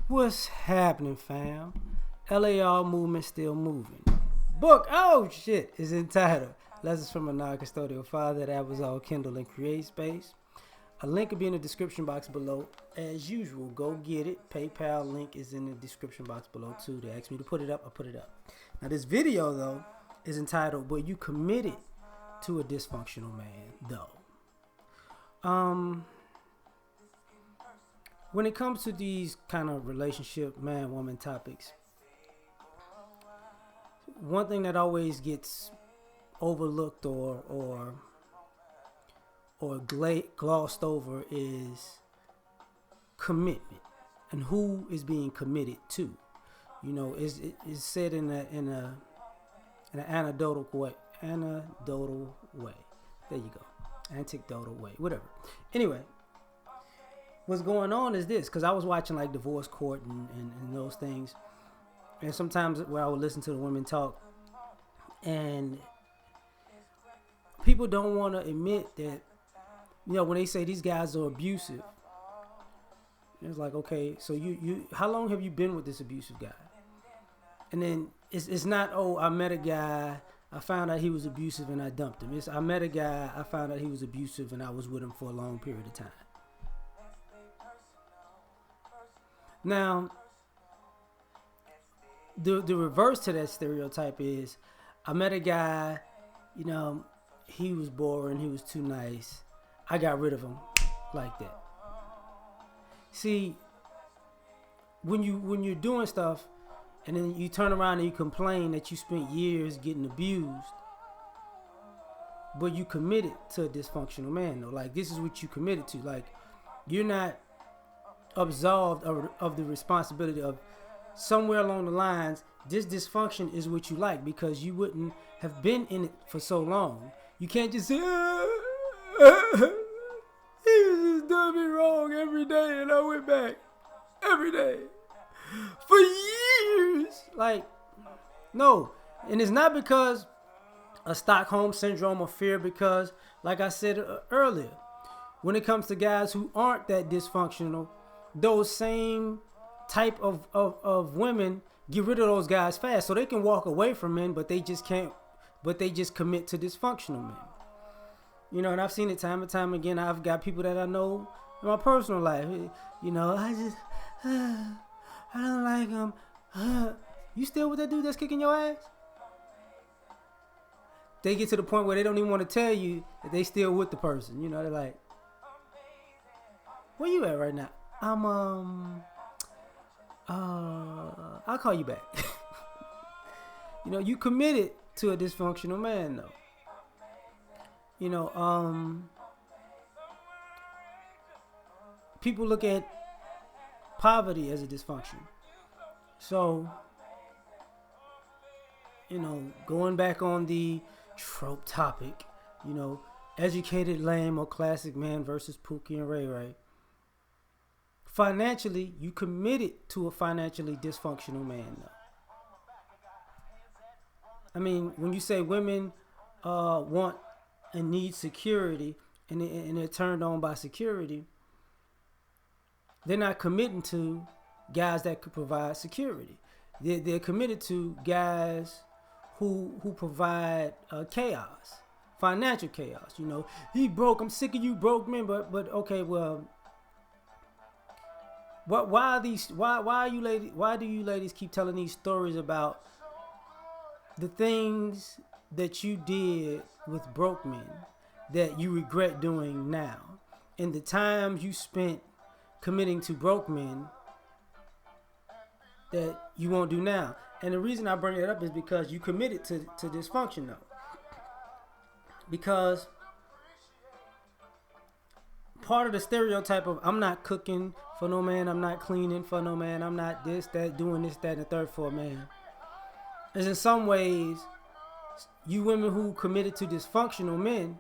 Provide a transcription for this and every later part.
What's happening, fam? L.A.R. movement still moving. Book, oh shit, is entitled Lessons from a Non-Custodial Father. That was all Kindle and Create Space. A link will be in the description box below. As usual, go get it. PayPal link is in the description box below too. They asked me to put it up, I put it up. Now this video though is entitled "Were You Committed to a Dysfunctional Man?" Though. When it comes to these kind of relationship man-woman topics, one thing that always gets overlooked or glossed over is commitment and who is being committed to. You know, it's said in an anecdotal way. Anecdotal way. There you go. Anecdotal way. Whatever. Anyway, what's going on is this, because I was watching like divorce court and those things, and sometimes where I would listen to the women talk, and people don't want to admit that, you know, when they say these guys are abusive, it's like, okay, so you how long have you been with this abusive guy? And then it's not, oh, I met a guy, I found out he was abusive and I dumped him. It's, I met a guy, I found out he was abusive and I was with him for a long period of time. Now, the reverse to that stereotype is, I met a guy, you know, he was boring, he was too nice, I got rid of him like that. See, when you're doing stuff and then you turn around and you complain that you spent years getting abused, but you committed to a dysfunctional man though. Like, this is what you committed to. Like, you're not absolved of the responsibility of somewhere along the lines, this dysfunction is what you like, because you wouldn't have been in it for so long. You can't just say, he just done me wrong every day and I went back every day for years. Like, no. And it's not because of Stockholm syndrome or fear, because like I said earlier, when it comes to guys who aren't that dysfunctional, those same type of women get rid of those guys fast, so they can walk away from men, but they just can't, but they just commit to dysfunctional men. You know, and I've seen it time and time again. I've got people that I know in my personal life. You know, I don't like him. You still with that dude that's kicking your ass? They get to the point where they don't even want to tell you that they still with the person. You know, they're like, where you at right now? I'll call you back. You know, you committed to a dysfunctional man though. You know, people look at poverty as a dysfunction. So, you know, going back on the trope topic, you know, educated, lame, or classic man versus Pookie and Ray Ray. Financially, you committed to a financially dysfunctional man though. I mean, when you say women want and need security, and they're turned on by security, they're not committing to guys that could provide security. They're committed to guys who provide chaos, financial chaos. You know, he broke. I'm sick of you broke men. But okay, well, why are these? Why are you ladies? Why do you ladies keep telling these stories about the things that you did with broke men that you regret doing now, and the times you spent committing to broke men that you won't do now? And the reason I bring it up is because you committed to dysfunction though. Because part of the stereotype of, I'm not cooking for no man, I'm not cleaning for no man, I'm not this, that, doing this, that, and the third for a man, is in some ways, you women who committed to dysfunctional men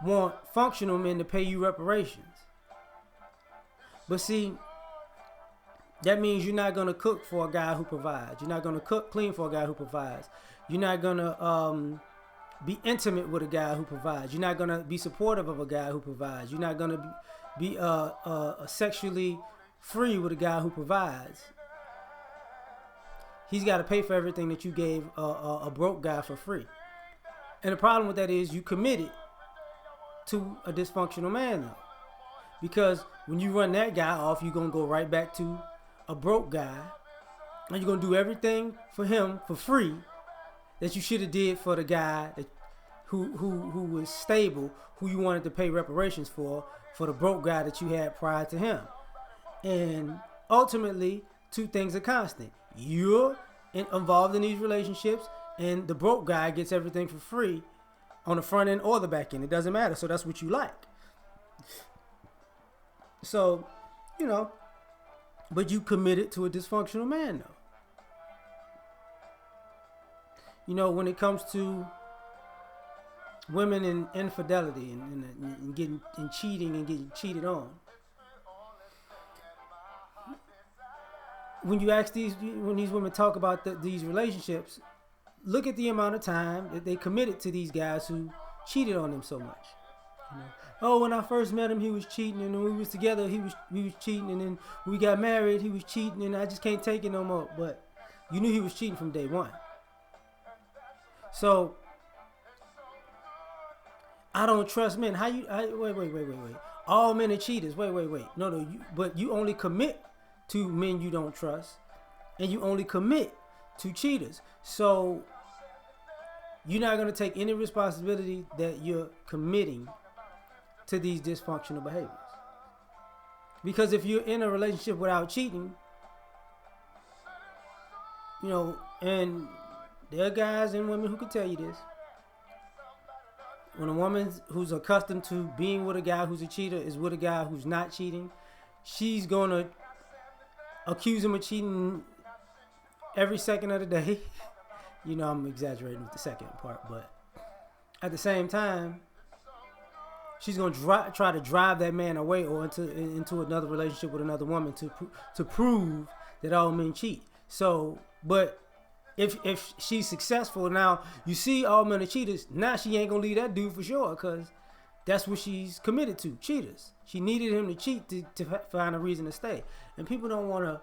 want functional men to pay you reparations. But see, that means you're not going to cook for a guy who provides. You're not going to clean for a guy who provides. You're not going to be intimate with a guy who provides. You're not going to be supportive of a guy who provides. You're not going to be sexually free with a guy who provides, he's got to pay for everything that you gave a broke guy for free. And the problem with that is you committed to a dysfunctional man, though. Because when you run that guy off, you're going to go right back to a broke guy. And you're going to do everything for him for free that you should have did for the guy who was stable, who you wanted to pay reparations for the broke guy that you had prior to him. And ultimately, two things are constant. You're involved in these relationships, and the broke guy gets everything for free on the front end or the back end. It doesn't matter. So that's what you like. So, but you committed to a dysfunctional man, though. When it comes to women and infidelity and getting and cheating and getting cheated on, when these women talk about these relationships, look at the amount of time that they committed to these guys who cheated on them so much. Oh, when I first met him, he was cheating, and when we was together, we was cheating, and then when we got married, he was cheating, and I just can't take it no more. But you knew he was cheating from day one. So I don't trust men. Wait. All men are cheaters. Wait. No. But you only commit to men you don't trust, and you only commit to cheaters. So you're not going to take any responsibility that you're committing to these dysfunctional behaviors. Because if you're in a relationship without cheating, and there are guys and women who can tell you this. When a woman who's accustomed to being with a guy who's a cheater is with a guy who's not cheating, she's going to accuse him of cheating every second of the day. I'm exaggerating with the second part, but at the same time, she's going to try to drive that man away or into another relationship with another woman to prove that all men cheat. So, but if she's successful, now you see all men are cheaters, now she ain't going to leave that dude for sure, because that's what she's committed to, cheaters. She needed him to cheat to find a reason to stay. And people don't want to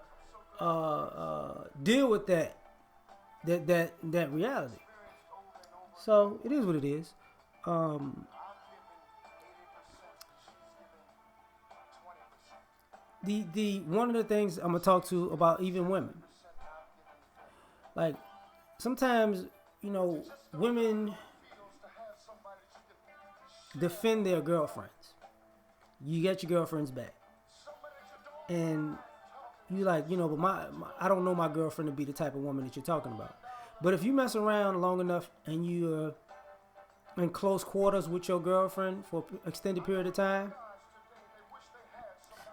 deal with that reality. So it is what it is. The one of the things I'm gonna talk to about even women, like sometimes women defend their girlfriends. You get your girlfriends back, and you like but I don't know my girlfriend to be the type of woman that you're talking about. But if you mess around long enough and you're in close quarters with your girlfriend for an extended period of time,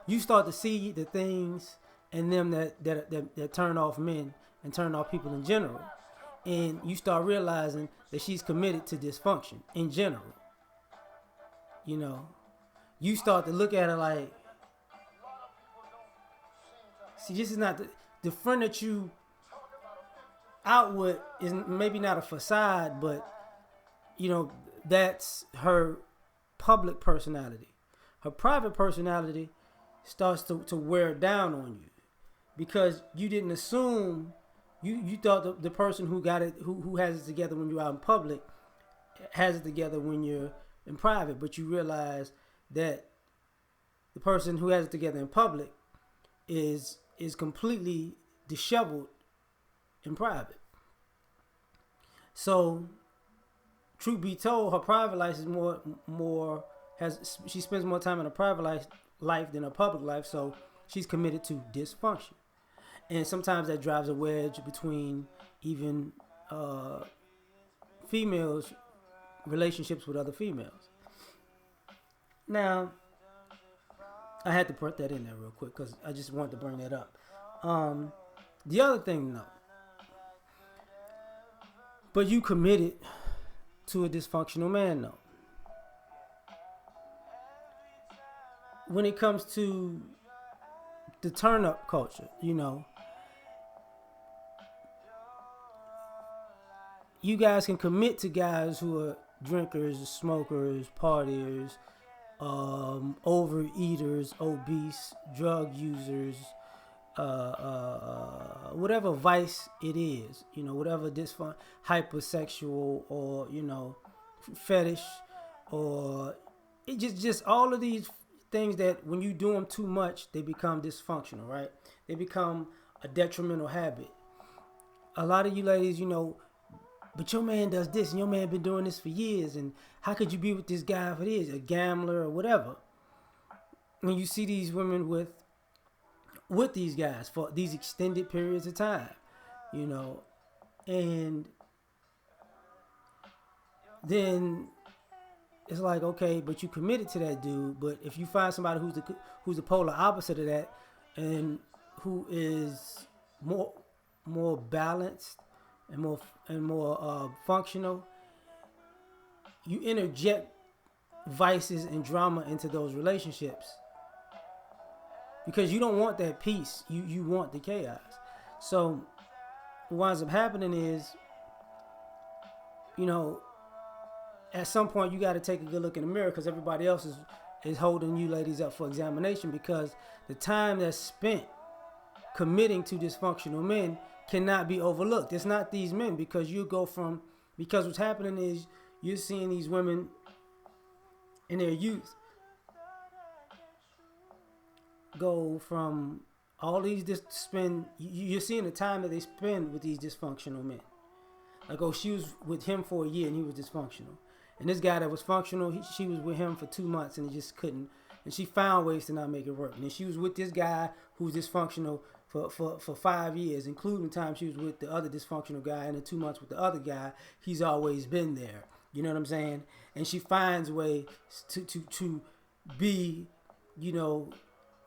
you start to see the things in them that turn off men and turn off people in general. And you start realizing that she's committed to dysfunction in general. You start to look at her like, see, this is not the friend that you out with is maybe not a facade, but that's her public personality. Her private personality starts to wear down on you because you didn't assume you thought the person who got it who has it together when you're out in public has it together when you're in private, but you realize that the person who has it together in public is completely disheveled in private. So truth be told, her private life is she spends more time in her private life than her public life, so she's committed to dysfunction. And sometimes that drives a wedge between even females' relationships with other females. Now, I had to put that in there real quick because I just wanted to bring that up. The other thing, though, but you committed to a dysfunctional man, though. When it comes to the turn-up culture, you guys can commit to guys who are drinkers, smokers, partiers, overeaters, obese, drug users, whatever vice it is, whatever hypersexual, or fetish, or it just all of these things that when you do them too much, they become dysfunctional, right? They become a detrimental habit. A lot of you ladies, but your man does this, and your man been doing this for years, and how could you be with this guy for this, a gambler or whatever? When you see these women with these guys for these extended periods of time, and then it's like, okay, but you committed to that dude. But if you find somebody who's the polar opposite of that, and who is more balanced and more functional, you interject vices and drama into those relationships because you don't want that peace. You want the chaos. So what winds up happening is, at some point you got to take a good look in the mirror, because everybody else is holding you ladies up for examination, because the time that's spent committing to dysfunctional men cannot be overlooked. It's not these men, because because what's happening is you're seeing these women in their youth go from all these you're seeing the time that they spend with these dysfunctional men. Like, oh, she was with him for a year and he was dysfunctional. And this guy that was functional, she was with him for 2 months and he just couldn't. And she found ways to not make it work. And then she was with this guy who's dysfunctional for 5 years, including the time she was with the other dysfunctional guy, and the 2 months with the other guy. He's always been there. You know what I'm saying? And she finds ways to be,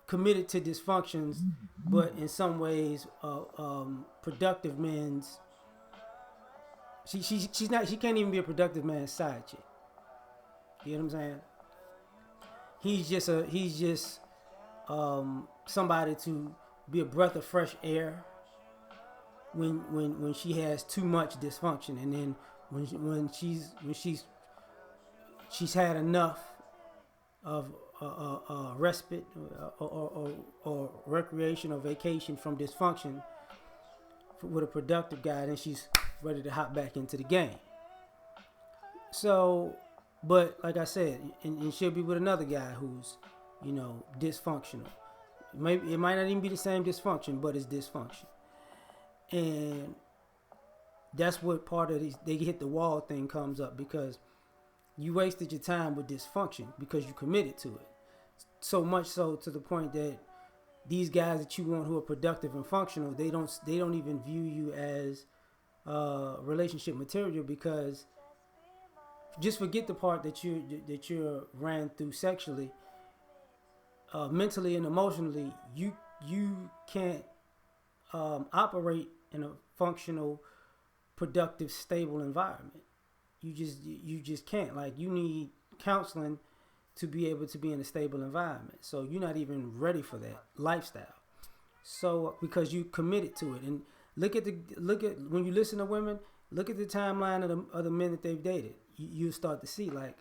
committed to dysfunctions, but in some ways, productive men's. She can't even be a productive man's side chick. You know what I'm saying? He's just somebody to be a breath of fresh air when she has too much dysfunction, and then when she's had enough of respite or recreation or vacation from dysfunction with a productive guy, then she's ready to hop back into the game. So, but like I said, and she'll be with another guy who's, dysfunctional. Maybe it might not even be the same dysfunction, but it's dysfunction. And that's what part of they hit the wall thing comes up, because you wasted your time with dysfunction because you committed to it. So much so to the point that these guys that you want who are productive and functional, they don't even view you as relationship material, because just forget the part that you're ran through sexually. Mentally and emotionally, you can't operate in a functional, productive, stable environment. You just can't. Like, you need counseling to be able to be in a stable environment. So you're not even ready for that lifestyle. So because you committed to it, and look at when you listen to women, look at the timeline of the men that they've dated. You start to see, like,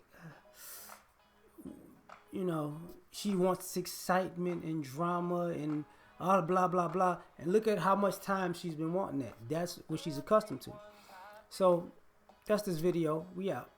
she wants excitement and drama and all blah blah blah, and look at how much time she's been wanting that. That's what she's accustomed to. So that's this video. We out.